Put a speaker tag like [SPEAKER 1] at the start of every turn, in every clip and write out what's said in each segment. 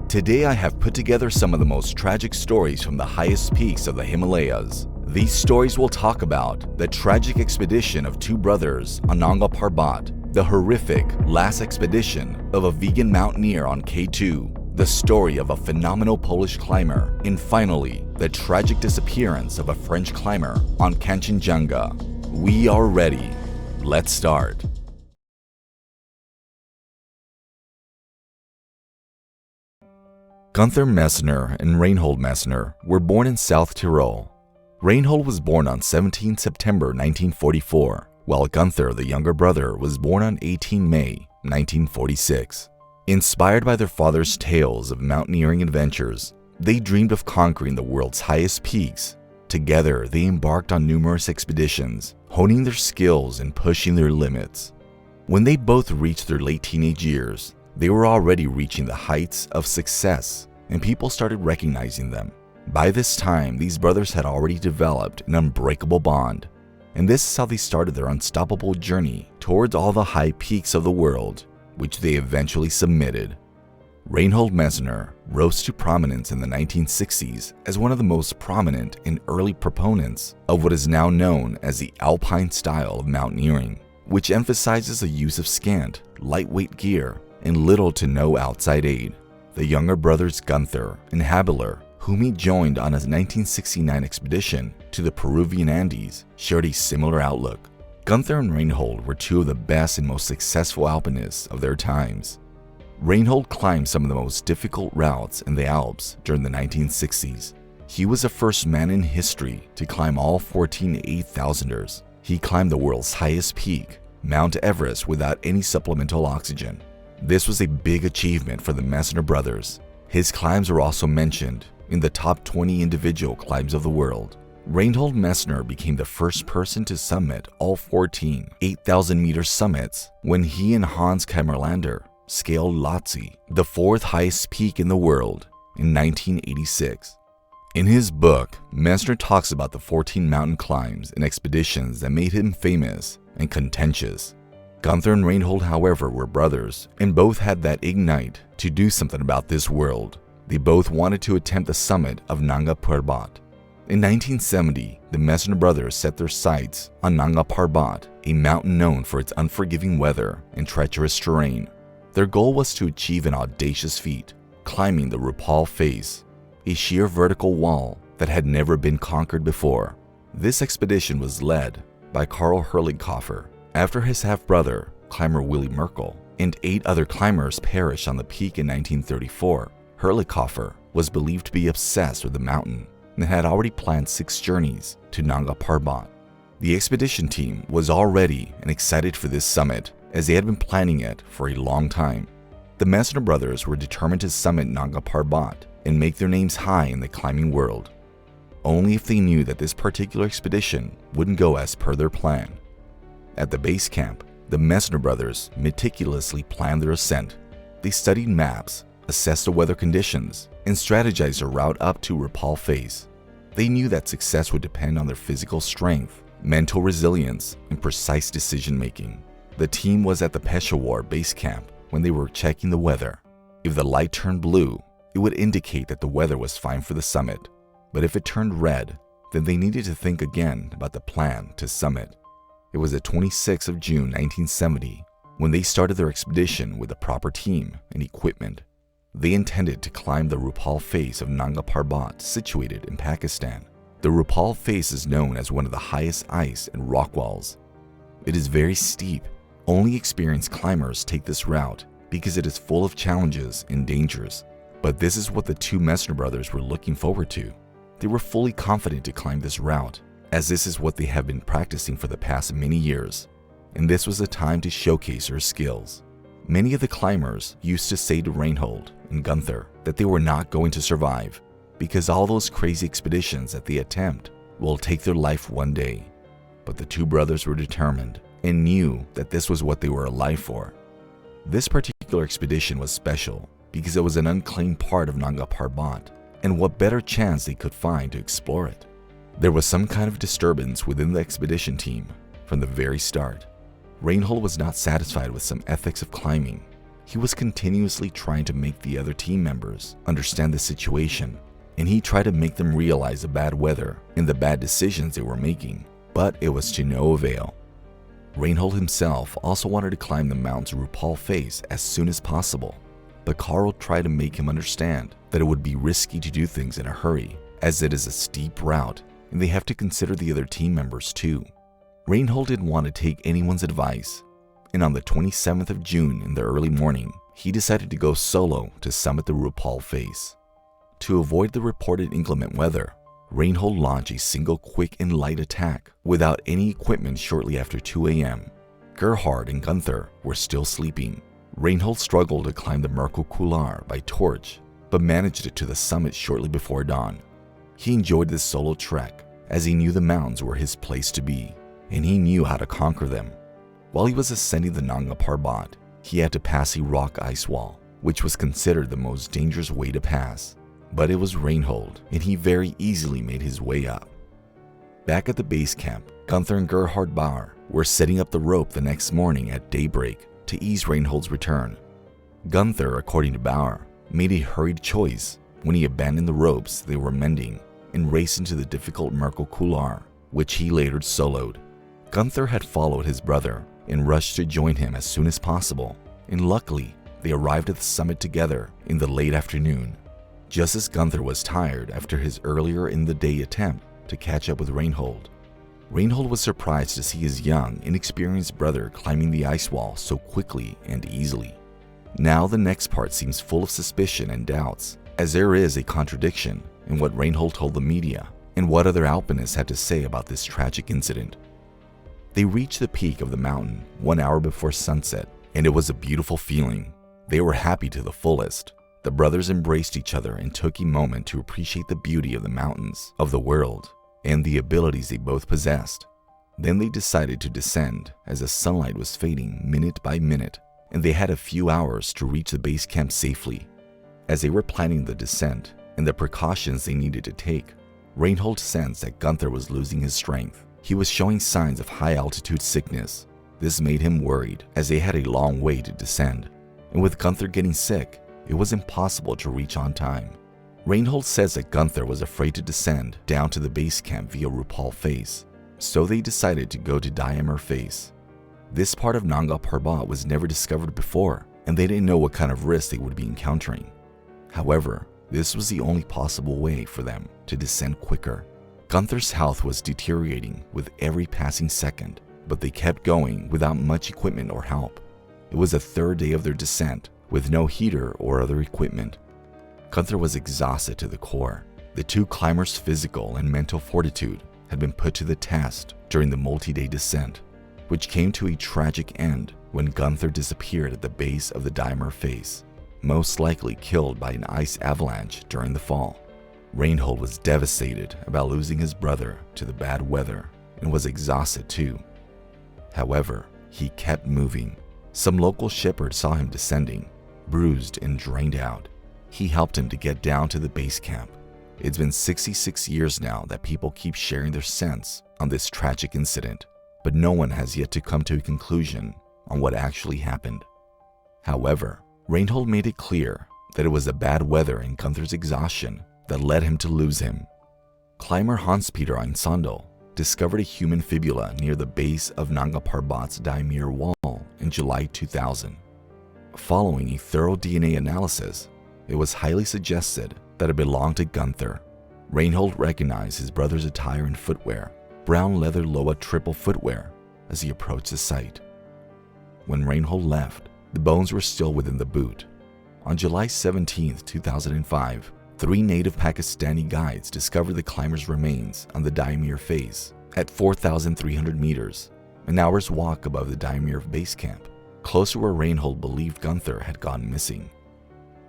[SPEAKER 1] Today I have put together some of the most tragic stories from the highest peaks of the Himalayas. These stories will talk about the tragic expedition of two brothers on Nanga Parbat, the horrific last expedition of a vegan mountaineer on K2, the story of a phenomenal Polish climber, and finally, the tragic disappearance of a French climber on Kangchenjunga. We are ready. Let's start. Gunther Messner and Reinhold Messner were born in South Tyrol. Reinhold was born on 17 September 1944, while Gunther, the younger brother, was born on 18 May 1946. Inspired by their father's tales of mountaineering adventures, they dreamed of conquering the world's highest peaks. Together, they embarked on numerous expeditions, honing their skills and pushing their limits. When they both reached their late teenage years, they were already reaching the heights of success, and people started recognizing them. By this time, these brothers had already developed an unbreakable bond, and this is how they started their unstoppable journey towards all the high peaks of the world, which they eventually submitted. Reinhold Messner rose to prominence in the 1960s as one of the most prominent and early proponents of what is now known as the alpine style of mountaineering, which emphasizes the use of scant, lightweight gear and little to no outside aid. The younger brothers Gunther and Habeler, whom he joined on his 1969 expedition to the Peruvian Andes, shared a similar outlook. Gunther and Reinhold were two of the best and most successful alpinists of their times. Reinhold climbed some of the most difficult routes in the Alps during the 1960s. He was the first man in history to climb all 14 8,000ers. He climbed the world's highest peak, Mount Everest, without any supplemental oxygen. This was a big achievement for the Messner brothers. His climbs are also mentioned in the top 20 individual climbs of the world. Reinhold Messner became the first person to summit all 14 8,000-meter summits when he and Hans Kammerlander scaled Lhotse, the fourth highest peak in the world, in 1986. In his book, Messner talks about the 14 mountain climbs and expeditions that made him famous and contentious. Gunther and Reinhold, however, were brothers, and both had that ignite to do something about this world. They both wanted to attempt the summit of Nanga Parbat. In 1970, the Messner brothers set their sights on Nanga Parbat, a mountain known for its unforgiving weather and treacherous terrain. Their goal was to achieve an audacious feat, climbing the Rupal face, a sheer vertical wall that had never been conquered before. This expedition was led by Karl Herrlichhofer. After his half-brother, climber Willy Merkel, and 8 other climbers perished on the peak in 1934, Herrlichhofer was believed to be obsessed with the mountain and had already planned 6 journeys to Nanga Parbat. The expedition team was all ready and excited for this summit, as they had been planning it for a long time. The Messner brothers were determined to summit Nanga Parbat and make their names high in the climbing world, only if they knew that this particular expedition wouldn't go as per their plan. At the base camp, the Messner brothers meticulously planned their ascent. They studied maps, assessed the weather conditions, and strategized a route up to Rupal face. They knew that success would depend on their physical strength, mental resilience, and precise decision-making. The team was at the Peshawar base camp when they were checking the weather. If the light turned blue, it would indicate that the weather was fine for the summit. But if it turned red, then they needed to think again about the plan to summit. It was the 26th of June 1970 when they started their expedition with the proper team and equipment. They intended to climb the Rupal face of Nanga Parbat, situated in Pakistan. The Rupal face is known as one of the highest ice and rock walls. It is very steep. Only experienced climbers take this route because it is full of challenges and dangers. But this is what the two Messner brothers were looking forward to. They were fully confident to climb this route, as this is what they have been practicing for the past many years, and this was the time to showcase their skills. Many of the climbers used to say to Reinhold and Gunther that they were not going to survive because all those crazy expeditions that they attempt will take their life one day. But the two brothers were determined and knew that this was what they were alive for. This particular expedition was special because it was an unclaimed part of Nanga Parbat, and what better chance they could find to explore it. There was some kind of disturbance within the expedition team from the very start. Reinhold was not satisfied with some ethics of climbing He was continuously trying to make the other team members understand the situation, and he tried to make them realize the bad weather and the bad decisions they were making, but it was to no avail. Reinhold himself also wanted to climb the mountain's Rupal face as soon as possible, but Carl tried to make him understand that it would be risky to do things in a hurry, as it is a steep route and they have to consider the other team members too. Reinhold didn't want to take anyone's advice, and on the 27th of June in the early morning, he decided to go solo to summit the Rupal face. To avoid the reported inclement weather, Reinhold launched a single quick and light attack without any equipment shortly after 2 a.m. Gerhard and Gunther were still sleeping. Reinhold struggled to climb the Merkelkular by torch, but managed it to the summit shortly before dawn. He enjoyed this solo trek, as he knew the mountains were his place to be, and he knew how to conquer them. While he was ascending the Nanga Parbat, he had to pass a rock ice wall, which was considered the most dangerous way to pass. But it was Reinhold, and he very easily made his way up. Back at the base camp, Gunther and Gerhard Bauer were setting up the rope the next morning at daybreak to ease Reinhold's return. Gunther, according to Bauer, made a hurried choice when he abandoned the ropes they were mending and raced into the difficult Merkelkular, which he later soloed. Gunther had followed his brother and rushed to join him as soon as possible, and luckily they arrived at the summit together in the late afternoon. Just as Gunther was tired after his earlier in the day attempt to catch up with Reinhold. Reinhold was surprised to see his young, inexperienced brother climbing the ice wall so quickly and easily. Now the next part seems full of suspicion and doubts, as there is a contradiction in what Reinhold told the media and what other alpinists had to say about this tragic incident. They reached the peak of the mountain 1 hour before sunset, and it was a beautiful feeling. They were happy to the fullest. The brothers embraced each other and took a moment to appreciate the beauty of the mountains, of the world, and the abilities they both possessed. Then they decided to descend as the sunlight was fading minute by minute, and they had a few hours to reach the base camp safely. As they were planning the descent and the precautions they needed to take, Reinhold sensed that Gunther was losing his strength. He was showing signs of high-altitude sickness. This made him worried, as they had a long way to descend, and with Gunther getting sick, it was impossible to reach on time. Reinhold says that Gunther was afraid to descend down to the base camp via Rupal face, so they decided to go to Diamer face. This part of Nanga Parbat was never discovered before, and they didn't know what kind of risk they would be encountering. However, this was the only possible way for them to descend quicker. Gunther's health was deteriorating with every passing second, but they kept going without much equipment or help. It was the third day of their descent, with no heater or other equipment. Gunther was exhausted to the core. The two climbers' physical and mental fortitude had been put to the test during the multi-day descent, which came to a tragic end when Gunther disappeared at the base of the Diamer face, most likely killed by an ice avalanche during the fall. Reinhold was devastated about losing his brother to the bad weather and was exhausted too. However, he kept moving. Some local shepherd saw him descending, bruised and drained out. He helped him to get down to the base camp. It's been 66 years now that people keep sharing their sense on this tragic incident, but no one has yet to come to a conclusion on what actually happened. However, Reinhold made it clear that it was the bad weather and Gunther's exhaustion that led him to lose him. Climber Hans-Peter Einsandl discovered a human fibula near the base of Nanga Parbat's Daimir wall in July 2000. Following a thorough DNA analysis, it was highly suggested that it belonged to Gunther. Reinhold recognized his brother's attire and footwear, brown leather Loa triple footwear, as he approached the site. When Reinhold left, the bones were still within the boot. On July 17, 2005, 3 native Pakistani guides discovered the climber's remains on the Daimir face at 4,300 meters, an hour's walk above the Daimir base camp, close to where Reinhold believed Gunther had gone missing.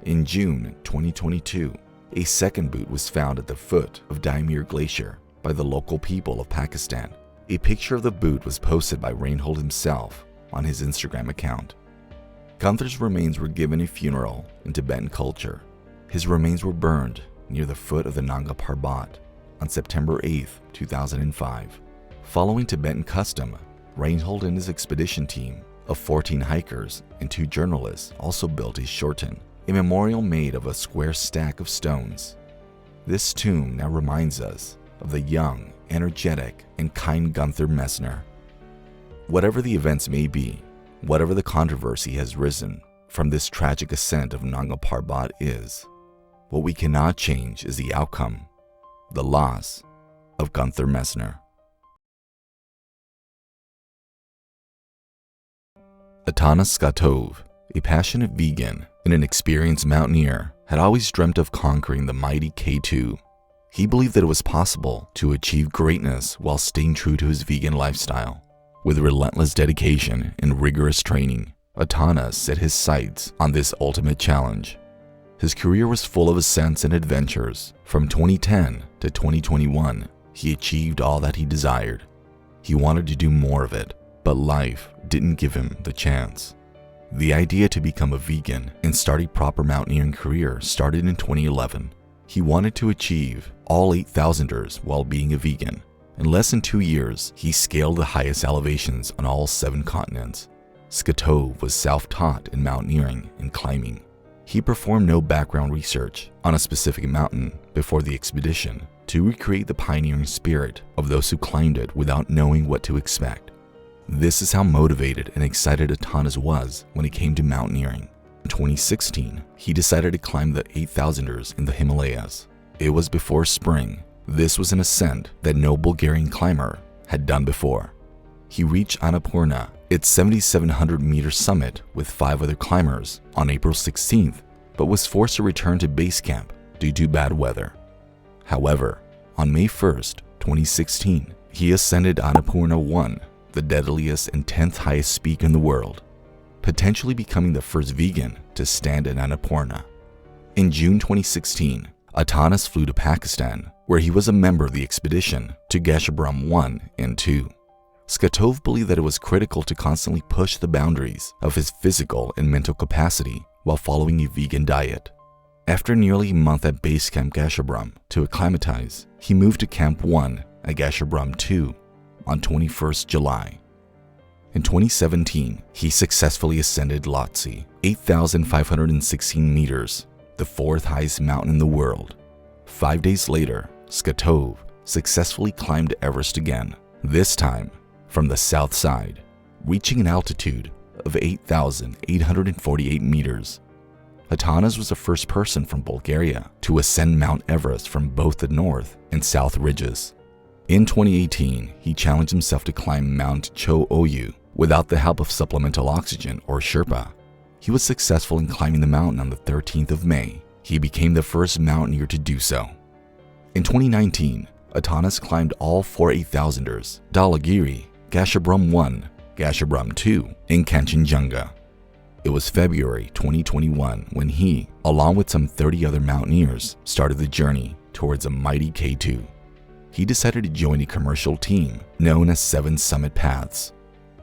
[SPEAKER 1] In June 2022, a second boot was found at the foot of Daimir Glacier by the local people of Pakistan. A picture of the boot was posted by Reinhold himself on his Instagram account. Gunther's remains were given a funeral in Tibetan culture. His remains were burned near the foot of the Nanga Parbat on September 8, 2005. Following Tibetan custom, Reinhold and his expedition team of 14 hikers and 2 journalists also built a shorten, a memorial made of a square stack of stones. This tomb now reminds us of the young, energetic, and kind Gunther Messner. Whatever the events may be, whatever the controversy has risen from this tragic ascent of Nanga Parbat is, what we cannot change is the outcome, the loss of Gunther Messner. Atanas Skatov, a passionate vegan and an experienced mountaineer, had always dreamt of conquering the mighty K2. He believed that it was possible to achieve greatness while staying true to his vegan lifestyle. With relentless dedication and rigorous training, Atanas set his sights on this ultimate challenge. His career was full of ascents and adventures. From 2010 to 2021, he achieved all that he desired. He wanted to do more of it, but life didn't give him the chance. The idea to become a vegan and start a proper mountaineering career started in 2011. He wanted to achieve all 8,000ers while being a vegan. In less than 2 years, he scaled the highest elevations on all 7 continents. Skatov was self-taught in mountaineering and climbing. He performed no background research on a specific mountain before the expedition to recreate the pioneering spirit of those who climbed it without knowing what to expect. This is how motivated and excited Atanas was when it came to mountaineering. In 2016, he decided to climb the 8,000ers in the Himalayas. It was before spring. This was an ascent that no Bulgarian climber had done before. He reached Annapurna, its 7,700-meter summit, with 5 other climbers on April 16th, but was forced to return to base camp due to bad weather. However, on May 1st, 2016, he ascended Annapurna 1, the deadliest and 10th highest peak in the world, potentially becoming the first vegan to stand at Annapurna. In June 2016, Atanas flew to Pakistan, where he was a member of the expedition to Gasherbrum 1 and 2. Skatov believed that it was critical to constantly push the boundaries of his physical and mental capacity while following a vegan diet. After nearly a month at base camp Gasherbrum to acclimatize, he moved to Camp 1 at Gasherbrum 2 on 21st July. In 2017, he successfully ascended Lhotse, 8,516 meters, the 4th highest mountain in the world. 5 days later, Skatov successfully climbed Everest again, this time from the south side, reaching an altitude of 8,848 meters. Atanas was the first person from Bulgaria to ascend Mount Everest from both the north and south ridges. In 2018, he challenged himself to climb Mount Cho Oyu without the help of supplemental oxygen or Sherpa. He was successful in climbing the mountain on the 13th of May. He became the first mountaineer to do so. In 2019, Atanas climbed all 4 8,000ers, Dhaulagiri, Gasherbrum 1, Gasherbrum 2, and Kangchenjunga. It was February 2021 when he, along with some 30 other mountaineers, started the journey towards a mighty K2. He decided to join a commercial team known as 7 Summit Paths.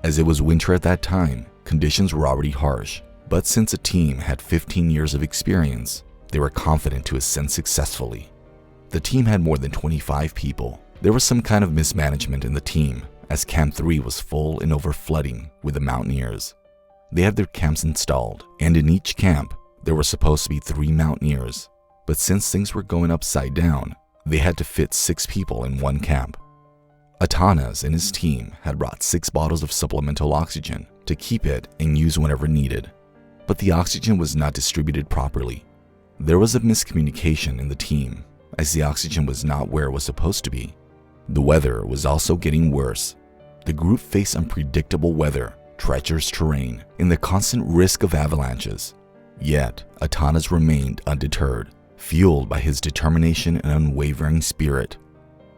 [SPEAKER 1] As it was winter at that time, conditions were already harsh, but since the team had 15 years of experience, they were confident to ascend successfully. The team had more than 25 people. There was some kind of mismanagement in the team, as Camp 3 was full and overflooding with the mountaineers. They had their camps installed, and in each camp, there were supposed to be 3 mountaineers. But since things were going upside down, they had to fit 6 people in one camp. Atanas and his team had brought 6 bottles of supplemental oxygen to keep it and use whenever needed. But the oxygen was not distributed properly. There was a miscommunication in the team, as the oxygen was not where it was supposed to be. The weather was also getting worse. The group faced unpredictable weather, treacherous terrain, and the constant risk of avalanches. Yet, Atanas remained undeterred, fueled by his determination and unwavering spirit.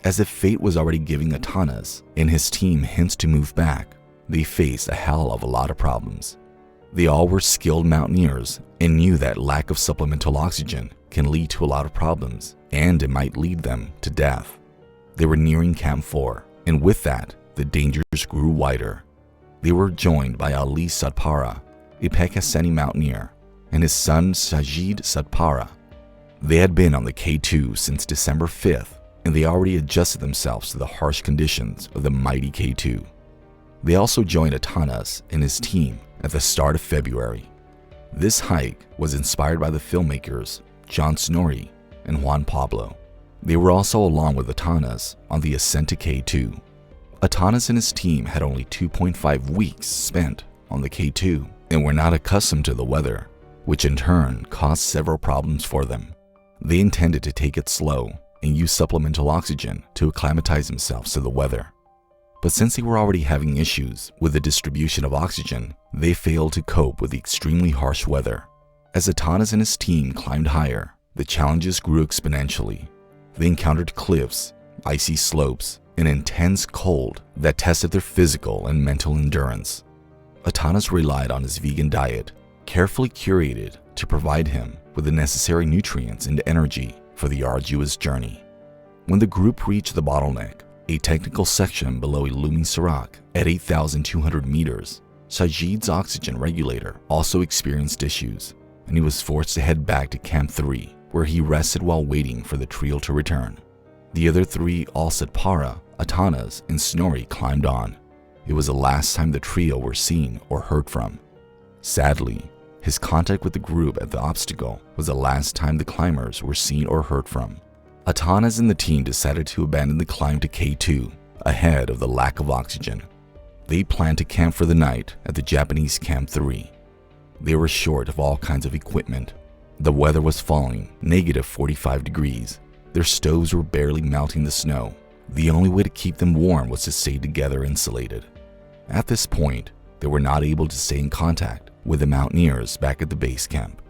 [SPEAKER 1] As if fate was already giving Atanas and his team hints to move back, they faced a hell of a lot of problems. They all were skilled mountaineers and knew that lack of supplemental oxygen can lead to a lot of problems, and it might lead them to death. They were nearing Camp 4, and with that, the dangers grew wider. They were joined by Ali Satpara, a Pakistani mountaineer, and his son Sajid Satpara. They had been on the K2 since December 5th, and they already adjusted themselves to the harsh conditions of the mighty K2. They also joined Atanas and his team at the start of February. This hike was inspired by the filmmakers John Snorri and Juan Pablo. They were also along with Atanas on the ascent to K2. Atanas and his team had only 2.5 weeks spent on the K2 and were not accustomed to the weather, which in turn caused several problems for them. They intended to take it slow and use supplemental oxygen to acclimatize themselves to the weather. But since they were already having issues with the distribution of oxygen, they failed to cope with the extremely harsh weather. As Atanas and his team climbed higher, the challenges grew exponentially. They encountered cliffs, icy slopes, and intense cold that tested their physical and mental endurance. Atanas relied on his vegan diet, carefully curated to provide him with the necessary nutrients and energy for the arduous journey. When the group reached the bottleneck, a technical section below a looming serac at 8,200 meters, Sajid's oxygen regulator also experienced issues, and he was forced to head back to Camp 3, where he rested while waiting for the trio to return. The other three all set Para, Atanas, and Snorri climbed on. It was the last time the trio were seen or heard from. Sadly, his contact with the group at the obstacle was the last time the climbers were seen or heard from. Atanas and the team decided to abandon the climb to K2 ahead of the lack of oxygen. They planned to camp for the night at the Japanese Camp 3. They were short of all kinds of equipment. The weather was falling, -45 degrees. Their stoves were barely melting the snow. The only way to keep them warm was to stay together insulated. At this point, they were not able to stay in contact with the mountaineers back at the base camp.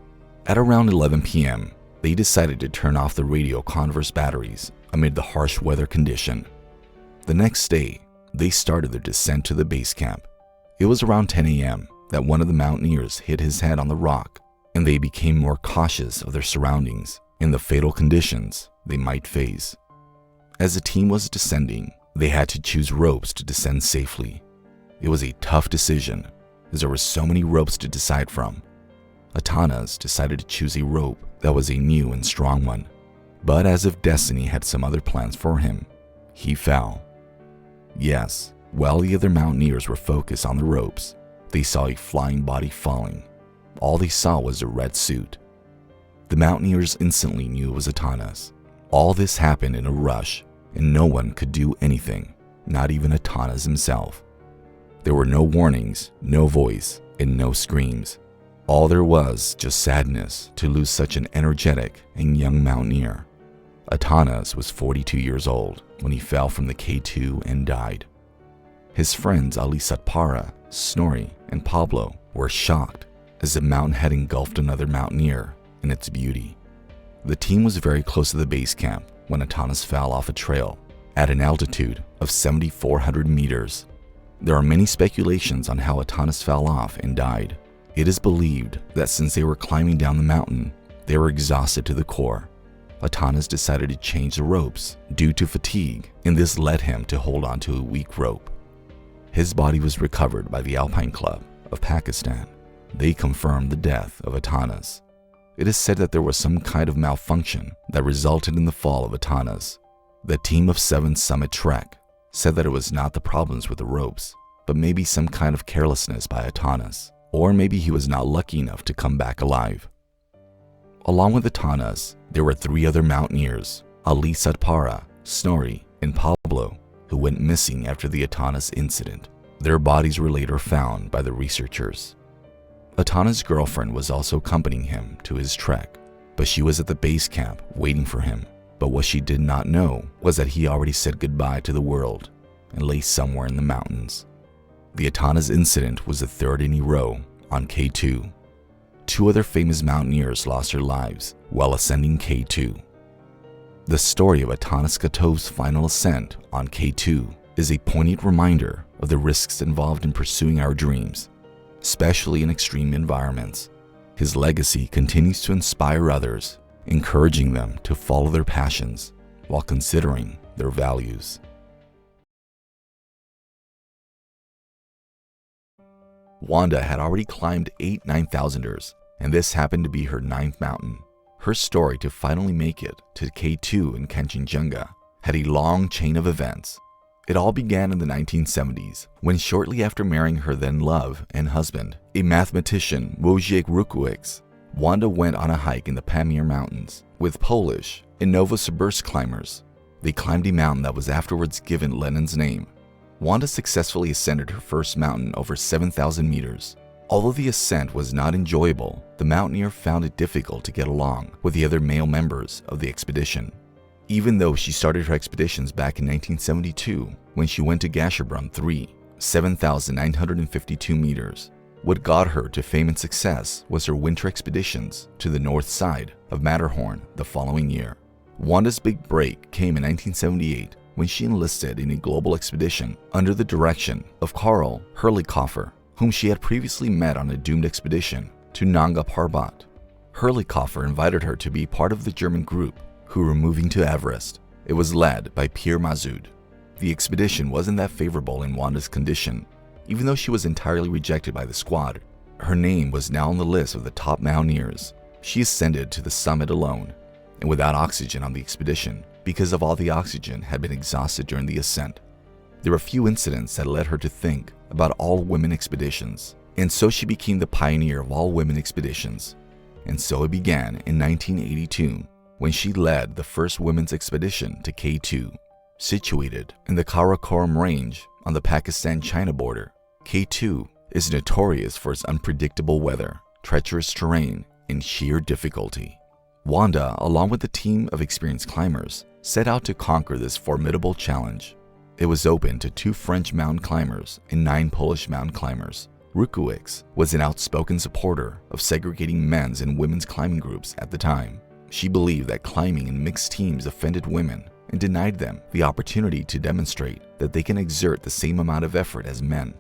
[SPEAKER 1] At around 11 p.m., they decided to turn off the radio converse batteries amid the harsh weather condition. The next day, they started their descent to the base camp. It was around 10 a.m. that one of the mountaineers hit his head on the rock, and they became more cautious of their surroundings and the fatal conditions they might face. As the team was descending, they had to choose ropes to descend safely. It was a tough decision, as there were so many ropes to decide from. Atanas decided to choose a rope that was a new and strong one, but as if destiny had some other plans for him, he fell. Yes, while the other mountaineers were focused on the ropes, they saw a flying body falling. All they saw was a red suit. The mountaineers instantly knew it was Atanas. All this happened in a rush, and no one could do anything, not even Atanas himself. There were no warnings, no voice, and no screams. All there was just sadness to lose such an energetic and young mountaineer. Atanas was 42 years old when he fell from the K2 and died. His friends Ali Satpara, Snorri, and Pablo were shocked as the mountain had engulfed another mountaineer in its beauty. The team was very close to the base camp when Atanas fell off a trail at an altitude of 7,400 meters. There are many speculations on how Atanas fell off and died. It is believed that since they were climbing down the mountain, they were exhausted to the core. Atanas decided to change the ropes due to fatigue, and this led him to hold on to a weak rope. His body was recovered by the Alpine Club of Pakistan. They confirmed the death of Atanas. It is said that there was some kind of malfunction that resulted in the fall of Atanas. The team of 7 Summit Trek said that it was not the problems with the ropes, but maybe some kind of carelessness by Atanas, or maybe he was not lucky enough to come back alive. Along with Atanas, there were 3 other mountaineers, Ali Satpara, Snorri, and Pablo, who went missing after the Atanas incident. Their bodies were later found by the researchers. Atanas' girlfriend was also accompanying him to his trek, but she was at the base camp waiting for him. But what she did not know was that he already said goodbye to the world and lay somewhere in the mountains. The Atanas incident was the 3rd in a row on K2. 2 other famous mountaineers lost their lives while ascending K2. The story of Atanas Katov's final ascent on K2 is a poignant reminder of the risks involved in pursuing our dreams, especially in extreme environments. His legacy continues to inspire others, encouraging them to follow their passions while considering their values. Wanda had already climbed 8 9,000ers, and this happened to be her 9th mountain. Her story to finally make it to K2 in Kangchenjunga had a long chain of events. It all began in the 1970s, when shortly after marrying her then love and husband, a mathematician Wojciech Rukiewicz, Wanda went on a hike in the Pamir Mountains with Polish and Novosibirsk climbers. They climbed a mountain that was afterwards given Lenin's name. Wanda successfully ascended her first mountain over 7,000 meters. Although the ascent was not enjoyable, the mountaineer found it difficult to get along with the other male members of the expedition. Even though she started her expeditions back in 1972 when she went to Gasherbrum 3, 7,952 meters, what got her to fame and success was her winter expeditions to the north side of Matterhorn the following year. Wanda's big break came in 1978 when she enlisted in a global expedition under the direction of Karl Herrlichhofer, whom she had previously met on a doomed expedition to Nanga Parbat. Herrlichhofer invited her to be part of the German group who were moving to Everest. It was led by Pierre Mazoud. The expedition wasn't that favorable in Wanda's condition. Even though she was entirely rejected by the squad, her name was now on the list of the top mountaineers. She ascended to the summit alone and without oxygen on the expedition because of all the oxygen had been exhausted during the ascent. There were few incidents that led her to think about all-women expeditions, and so she became the pioneer of all-women expeditions. And so it began in 1982 when she led the first women's expedition to K2, situated in the Karakoram Range on the Pakistan-China border. K2 is notorious for its unpredictable weather, treacherous terrain, and sheer difficulty. Wanda, along with a team of experienced climbers, set out to conquer this formidable challenge. It was open to 2 French mountain climbers and 9 Polish mountain climbers. Rukiewicz was an outspoken supporter of segregating men's and women's climbing groups at the time. She believed that climbing in mixed teams offended women and denied them the opportunity to demonstrate that they can exert the same amount of effort as men.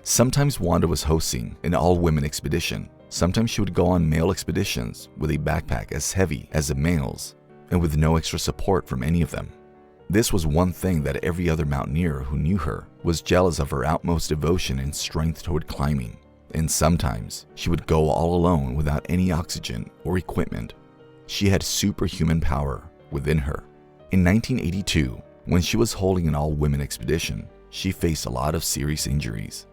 [SPEAKER 1] Sometimes Wanda was hosting an all-women expedition. Sometimes she would go on male expeditions with a backpack as heavy as the males and with no extra support from any of them. This was one thing that every other mountaineer who knew her was jealous of, her utmost devotion and strength toward climbing. And sometimes she would go all alone without any oxygen or equipment. She had superhuman power within her. In 1982, when she was holding an all-women expedition, she faced a lot of serious injuries.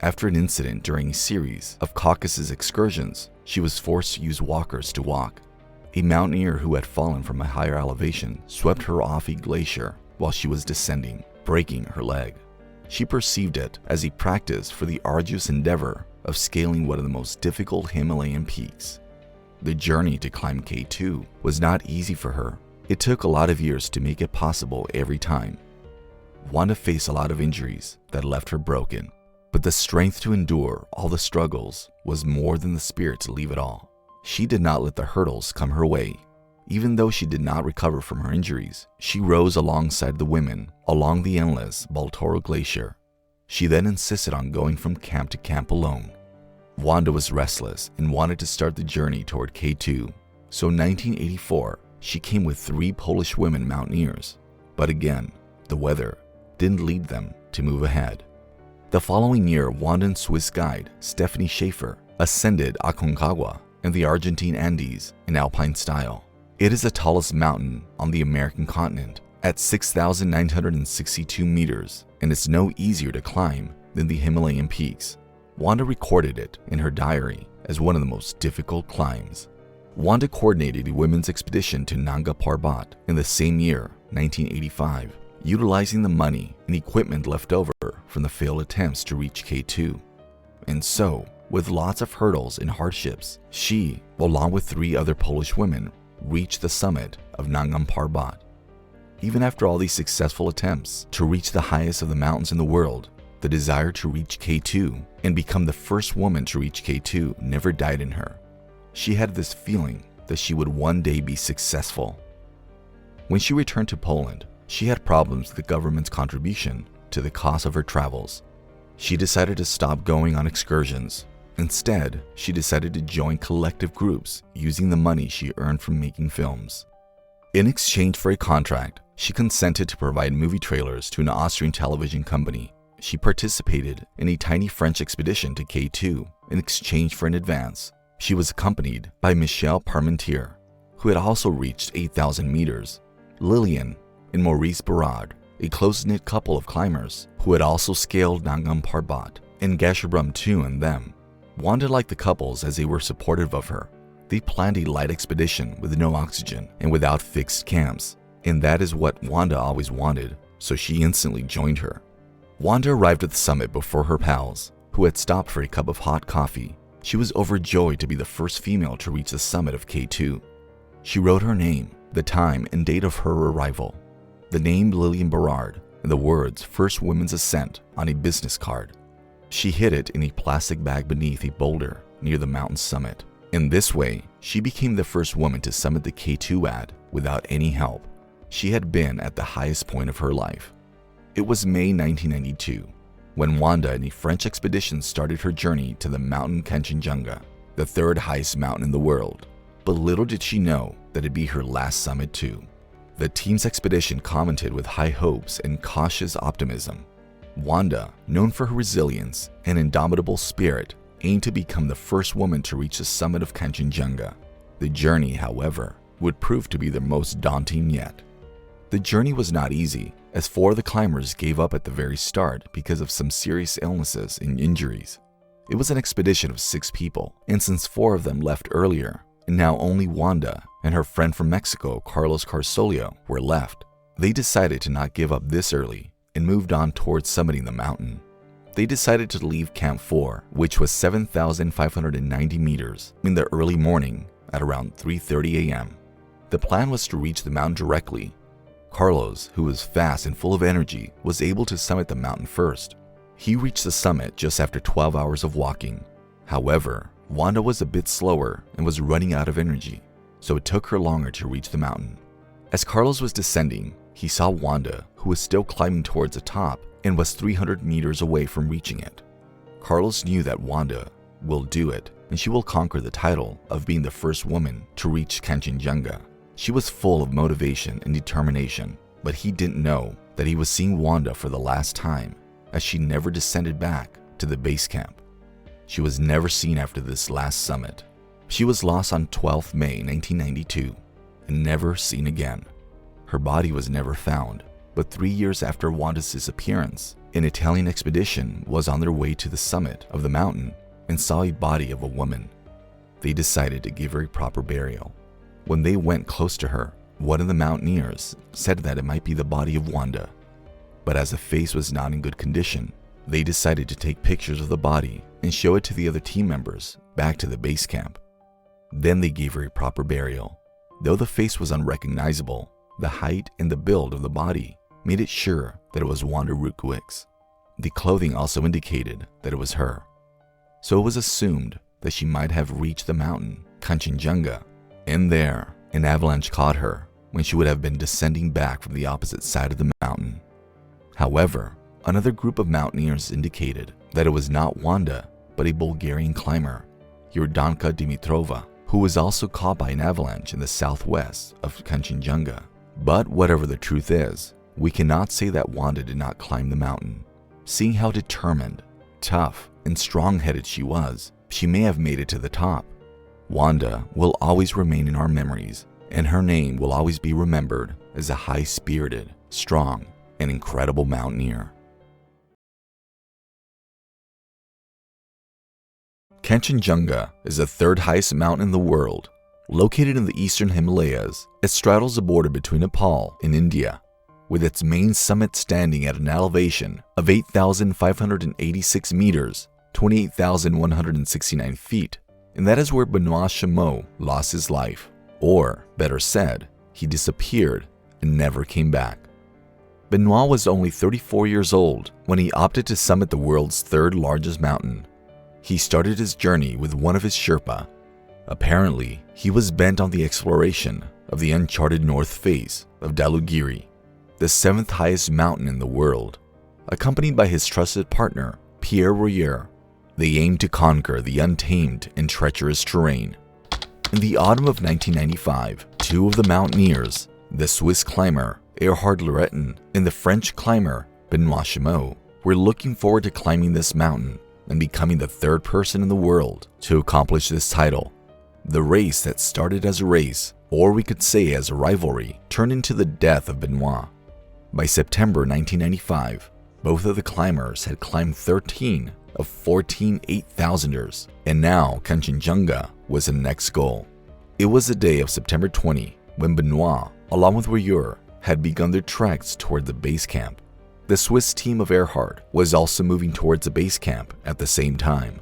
[SPEAKER 1] After an incident during a series of Caucasus excursions, she was forced to use walkers to walk. A mountaineer who had fallen from a higher elevation swept her off a glacier while she was descending, breaking her leg. She perceived it as a practice for the arduous endeavor of scaling one of the most difficult Himalayan peaks. The journey to climb K2 was not easy for her. It took a lot of years to make it possible every time. Wanda faced a lot of injuries that left her broken, but the strength to endure all the struggles was more than the spirit to leave it all. She did not let the hurdles come her way. Even though she did not recover from her injuries, she rose alongside the women along the endless Baltoro Glacier. She then insisted on going from camp to camp alone. Wanda was restless and wanted to start the journey toward K2, so in 1984, she came with 3 Polish women mountaineers. But again, the weather didn't lead them to move ahead. The following year, Wanda and Swiss guide Stephanie Schaefer ascended Aconcagua in the Argentine Andes in alpine style. It is the tallest mountain on the American continent at 6,962 meters, and it's no easier to climb than the Himalayan peaks. Wanda recorded it in her diary as one of the most difficult climbs. Wanda coordinated a women's expedition to Nanga Parbat in the same year, 1985, utilizing the money and equipment left over from the failed attempts to reach K2. And so, with lots of hurdles and hardships, she, along with 3 other Polish women, reached the summit of Nanga Parbat. Even after all these successful attempts to reach the highest of the mountains in the world, the desire to reach K2 and become the first woman to reach K2 never died in her. She had this feeling that she would one day be successful. When she returned to Poland, she had problems with the government's contribution to the cost of her travels. She decided to stop going on excursions. Instead, she decided to join collective groups using the money she earned from making films. In exchange for a contract, she consented to provide movie trailers to an Austrian television company. She participated in a tiny French expedition to K2 in exchange for an advance. She was accompanied by Michel Parmentier, who had also reached 8,000 meters, Lillian and Maurice Barrard, a close-knit couple of climbers who had also scaled Nanga and Parbat, and Gasherbrum too and them. Wanda liked the couples as they were supportive of her. They planned a light expedition with no oxygen and without fixed camps, and that is what Wanda always wanted, so she instantly joined her. Wanda arrived at the summit before her pals, who had stopped for a cup of hot coffee. She was overjoyed to be the first female to reach the summit of K2. She wrote her name, the time and date of her arrival, the name Lillian Berard, and the words "First Women's Ascent" on a business card. She hid it in a plastic bag beneath a boulder near the mountain summit. In this way, she became the first woman to summit the K2 ad without any help. She had been at the highest point of her life. It was May 1992, when Wanda and a French expedition started her journey to the mountain Kangchenjunga, the third highest mountain in the world. But little did she know that it'd be her last summit too. The team's expedition commented with high hopes and cautious optimism. Wanda, known for her resilience and indomitable spirit, aimed to become the first woman to reach the summit of Kangchenjunga. The journey, however, would prove to be the most daunting yet. The journey was not easy, as 4 of the climbers gave up at the very start because of some serious illnesses and injuries. It was an expedition of 6 people, and since 4 of them left earlier, and now only Wanda and her friend from Mexico, Carlos Carsolio, were left, they decided to not give up this early and moved on towards summiting the mountain. They decided to leave Camp 4, which was 7,590 meters, in the early morning at around 3:30 a.m. The plan was to reach the mountain directly. Carlos, who was fast and full of energy, was able to summit the mountain first. He reached the summit just after 12 hours of walking. However, Wanda was a bit slower and was running out of energy, so it took her longer to reach the mountain. As Carlos was descending, he saw Wanda, who was still climbing towards the top and was 300 meters away from reaching it. Carlos knew that Wanda will do it, and she will conquer the title of being the first woman to reach Kangchenjunga. She was full of motivation and determination, but he didn't know that he was seeing Wanda for the last time, as she never descended back to the base camp. She was never seen after this last summit. She was lost on 12th May 1992 and never seen again. Her body was never found, but 3 years after Wanda's disappearance, an Italian expedition was on their way to the summit of the mountain and saw a body of a woman. They decided to give her a proper burial. When they went close to her, one of the mountaineers said that it might be the body of Wanda. But as the face was not in good condition, they decided to take pictures of the body and show it to the other team members back to the base camp. Then they gave her a proper burial. Though the face was unrecognizable, the height and the build of the body made it sure that it was Wanda Rutkiewicz. The clothing also indicated that it was her. So it was assumed that she might have reached the mountain, Kangchenjunga, and there, an avalanche caught her when she would have been descending back from the opposite side of the mountain. However, another group of mountaineers indicated that it was not Wanda, but a Bulgarian climber, Yordanka Dimitrova, who was also caught by an avalanche in the southwest of Kangchenjunga. But whatever the truth is, we cannot say that Wanda did not climb the mountain. Seeing how determined, tough, and strong-headed she was, she may have made it to the top. Wanda will always remain in our memories, and her name will always be remembered as a high-spirited, strong, and incredible mountaineer. Kangchenjunga is the third highest mountain in the world. Located in the eastern Himalayas, it straddles the border between Nepal and India, with its main summit standing at an elevation of 8,586 meters, 28,169 feet, and that is where Benoit Chameau lost his life, or better said, he disappeared and never came back. Benoit was only 34 years old when he opted to summit the world's third largest mountain. He started his journey with one of his Sherpa. Apparently, he was bent on the exploration of the uncharted north face of Dhaulagiri, the 7th highest mountain in the world. Accompanied by his trusted partner, Pierre Royer, they aimed to conquer the untamed and treacherous terrain. In the autumn of 1995, 2 of the mountaineers, the Swiss climber Erhard Loretten and the French climber Benoit Chameau, were looking forward to climbing this mountain and becoming the 3rd person in the world to accomplish this title. The race that started as a race, or we could say as a rivalry, turned into the death of Benoit. By September 1995, both of the climbers had climbed 13 of 14 8,000ers, and now Kangchenjunga was the next goal. It was the day of September 20 when Benoit, along with Royer, had begun their treks toward the base camp. The Swiss team of Erhard was also moving towards the base camp at the same time.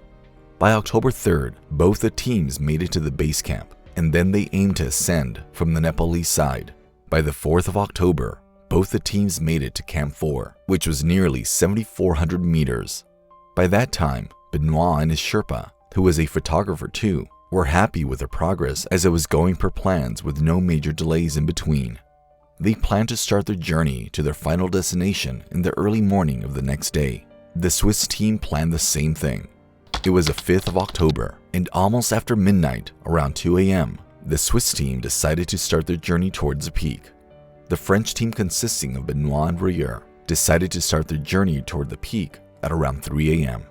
[SPEAKER 1] By October 3rd, both the teams made it to the base camp, and then they aimed to ascend from the Nepalese side. By the 4th of October, both the teams made it to Camp 4, which was nearly 7,400 meters. By that time, Benoit and his Sherpa, who was a photographer too, were happy with their progress as it was going per plans with no major delays in between. They planned to start their journey to their final destination in the early morning of the next day. The Swiss team planned the same thing. It was the 5th of October, and almost after midnight, around 2 a.m., the Swiss team decided to start their journey towards the peak. The French team, consisting of Benoit and Royer, decided to start their journey toward the peak at around 3 a.m.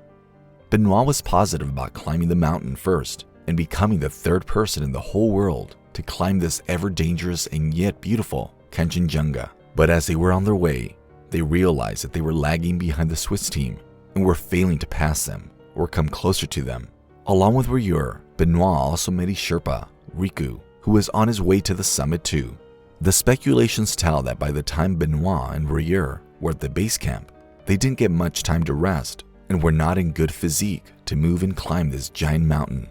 [SPEAKER 1] Benoit was positive about climbing the mountain first and becoming the third person in the whole world to climb this ever dangerous and yet beautiful Kangchenjunga. But as they were on their way, they realized that they were lagging behind the Swiss team and were failing to pass them or come closer to them. Along with Royer, Benoit also met his Sherpa, Riku, who was on his way to the summit too. The speculations tell that by the time Benoit and Royer were at the base camp, they didn't get much time to rest and were not in good physique to move and climb this giant mountain.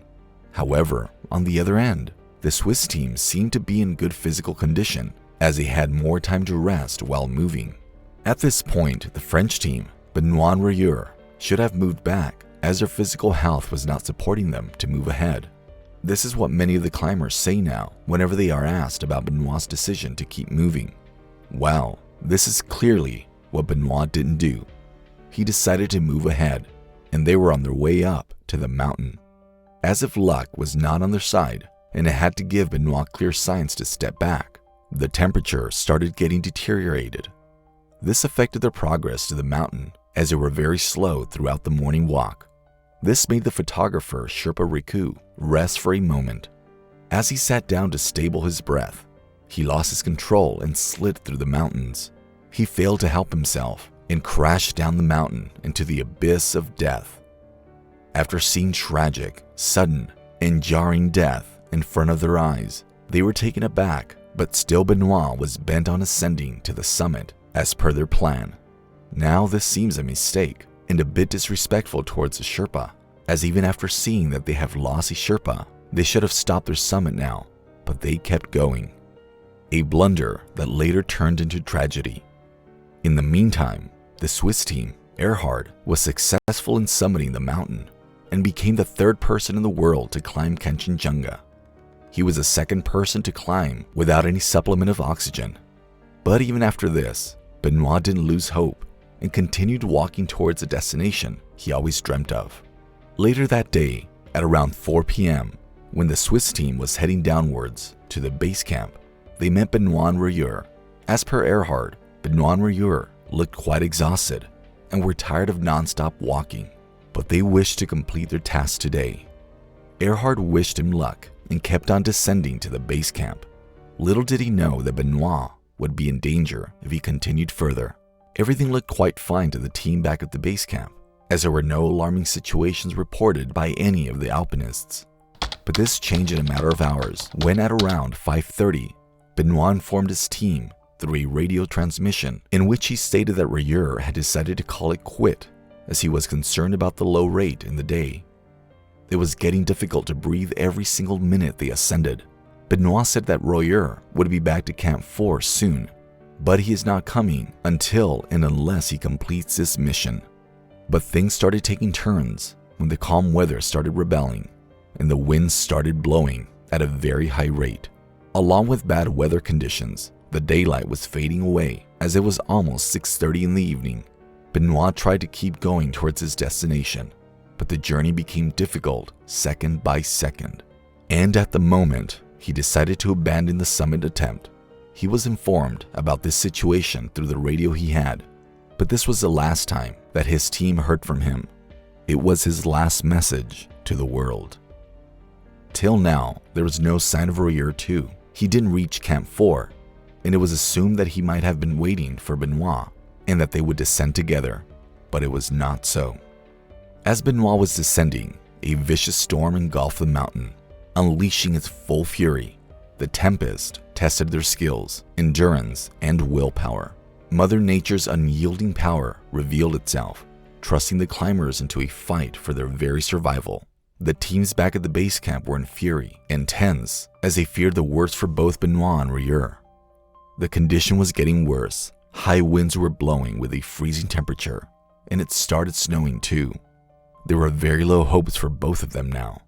[SPEAKER 1] However, on the other end, the Swiss team seemed to be in good physical condition as they had more time to rest while moving. At this point, the French team, Benoit and Royer, should have moved back as their physical health was not supporting them to move ahead. This is what many of the climbers say now whenever they are asked about Benoit's decision to keep moving. Well, this is clearly what Benoit didn't do. He decided to move ahead, and they were on their way up to the mountain. As if luck was not on their side, and it had to give Benoit clear signs to step back, the temperature started getting deteriorated. This affected their progress to the mountain as they were very slow throughout the morning walk. This made the photographer Sherpa Riku rest for a moment. As he sat down to stable his breath, he lost his control and slid through the mountains. He failed to help himself and crashed down the mountain into the abyss of death. After seeing tragic, sudden, and jarring death in front of their eyes, they were taken aback, but still Benoit was bent on ascending to the summit as per their plan. Now this seems a mistake and a bit disrespectful towards the Sherpa, as even after seeing that they have lost a Sherpa, they should have stopped their summit now, but they kept going. A blunder that later turned into tragedy. In the meantime, the Swiss team, Erhard, was successful in summiting the mountain and became the third person in the world to climb Kangchenjunga. He was the second person to climb without any supplement of oxygen. But even after this, Benoit didn't lose hope and continued walking towards the destination he always dreamt of. Later that day, at around 4 p.m., when the Swiss team was heading downwards to the base camp, they met Benoit and Royer. As per Erhard, Benoit and Royer looked quite exhausted and were tired of non-stop walking, but they wished to complete their task today. Erhard wished him luck and kept on descending to the base camp. Little did he know that Benoit would be in danger if he continued further. Everything looked quite fine to the team back at the base camp, as there were no alarming situations reported by any of the alpinists. But this changed in a matter of hours when at around 5:30, Benoit informed his team through a radio transmission in which he stated that Royer had decided to call it quit as he was concerned about the low rate in the day. It was getting difficult to breathe every single minute they ascended. Benoit said that Royer would be back to Camp 4 soon, but he is not coming until and unless he completes this mission. But things started taking turns when the calm weather started rebelling and the winds started blowing at a very high rate. Along with bad weather conditions, the daylight was fading away as it was almost 6:30 in the evening. Benoit tried to keep going towards his destination, but the journey became difficult second by second. And at the moment, he decided to abandon the summit attempt. He was informed about this situation through the radio he had, but this was the last time that his team heard from him. It was his last message to the world. Till now, there was no sign of Royer too. He didn't reach Camp 4. and it was assumed that he might have been waiting for Benoit and that they would descend together, but it was not so. As Benoit was descending, a vicious storm engulfed the mountain, unleashing its full fury. The tempest tested their skills, endurance, and willpower. Mother Nature's unyielding power revealed itself, trusting the climbers into a fight for their very survival. The teams back at the base camp were in fury and tense as they feared the worst for both Benoit and Rieur. The condition was getting worse. High winds were blowing with a freezing temperature, and it started snowing too. There were very low hopes for both of them now.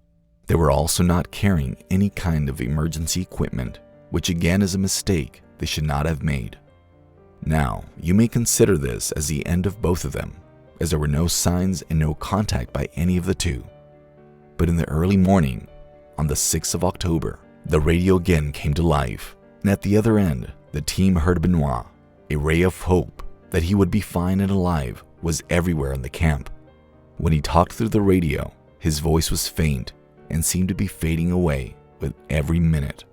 [SPEAKER 1] They were also not carrying any kind of emergency equipment, which again is a mistake they should not have made. Now, you may consider this as the end of both of them, as there were no signs and no contact by any of the two. But in the early morning, on the 6th of October, the radio again came to life, and at the other end, the team heard Benoit. A ray of hope that he would be fine and alive was everywhere in the camp. When he talked through the radio, his voice was faint and seemed to be fading away with every minute.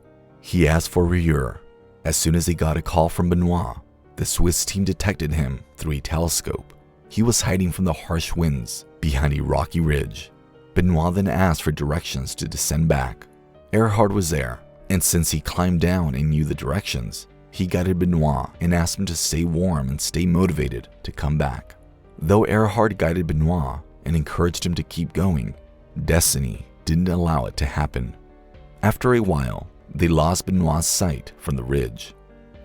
[SPEAKER 1] He asked for Rieur. As soon as they got a call from Benoit, the Swiss team detected him through a telescope. He was hiding from the harsh winds behind a rocky ridge. Benoit then asked for directions to descend back. Erhard was there, and since he climbed down and knew the directions, he guided Benoit and asked him to stay warm and stay motivated to come back. Though Erhard guided Benoit and encouraged him to keep going, destiny didn't allow it to happen. After a while, they lost Benoit's sight from the ridge.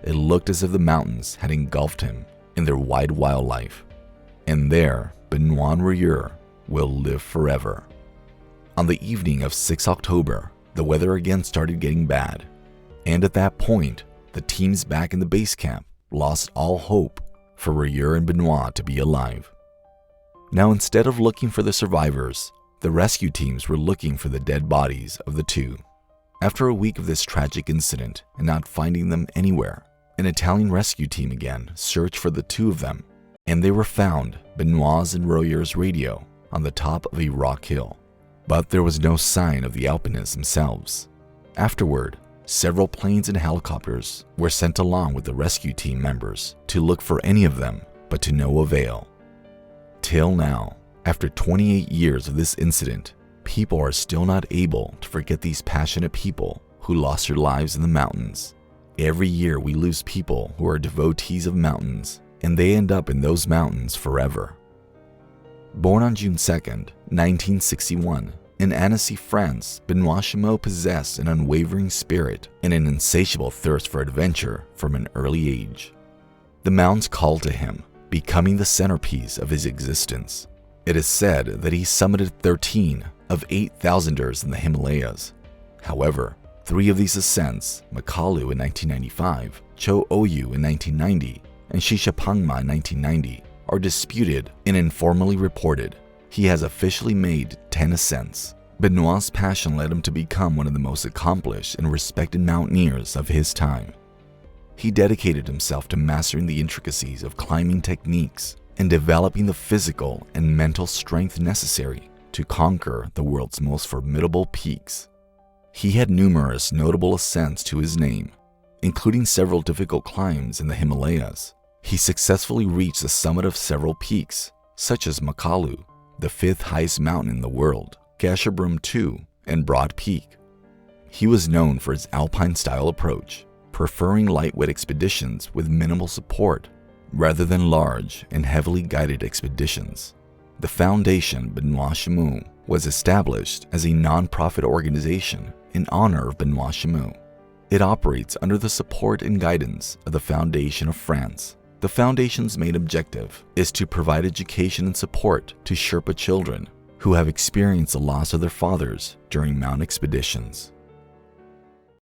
[SPEAKER 1] It looked as if the mountains had engulfed him in their wide wildlife. And there, Benoit and Rieur will live forever. On the evening of 6 October, the weather again started getting bad. And at that point, the teams back in the base camp lost all hope for Rieur and Benoit to be alive. Now, instead of looking for the survivors, the rescue teams were looking for the dead bodies of the two. After a week of this tragic incident and not finding them anywhere, an Italian rescue team again searched for the two of them, and they were found, Benoit's and Rieur's radio, on the top of a rock hill. But there was no sign of the alpinists themselves. Afterward, several planes and helicopters were sent along with the rescue team members to look for any of them, but to no avail. Till now, after 28 years of this incident, people are still not able to forget these passionate people who lost their lives in the mountains. Every year we lose people who are devotees of mountains, and they end up in those mountains forever. Born on June 2nd, 1961, in Annecy, France, Benoit Chameau possessed an unwavering spirit and an insatiable thirst for adventure from an early age. The mountains called to him, becoming the centerpiece of his existence. It is said that he summited 13 of 8,000ers in the Himalayas. However, 3 of these ascents, Makalu in 1995, Cho Oyu in 1990, and Shishapangma in 1990, are disputed and informally reported. He has officially made 10 ascents. Benoit's passion led him to become one of the most accomplished and respected mountaineers of his time. He dedicated himself to mastering the intricacies of climbing techniques and developing the physical and mental strength necessary to conquer the world's most formidable peaks. He had numerous notable ascents to his name, including several difficult climbs in the Himalayas. He successfully reached the summit of several peaks, such as Makalu, the 5th highest mountain in the world, Gasherbrum II, and Broad Peak. He was known for his alpine-style approach, preferring lightweight expeditions with minimal support rather than large and heavily guided expeditions. The foundation Benoit Chameau was established as a non-profit organization in honor of Benoit Chameau. It operates under the support and guidance of the Foundation of France. The Foundation's main objective is to provide education and support to Sherpa children who have experienced the loss of their fathers during mountain expeditions.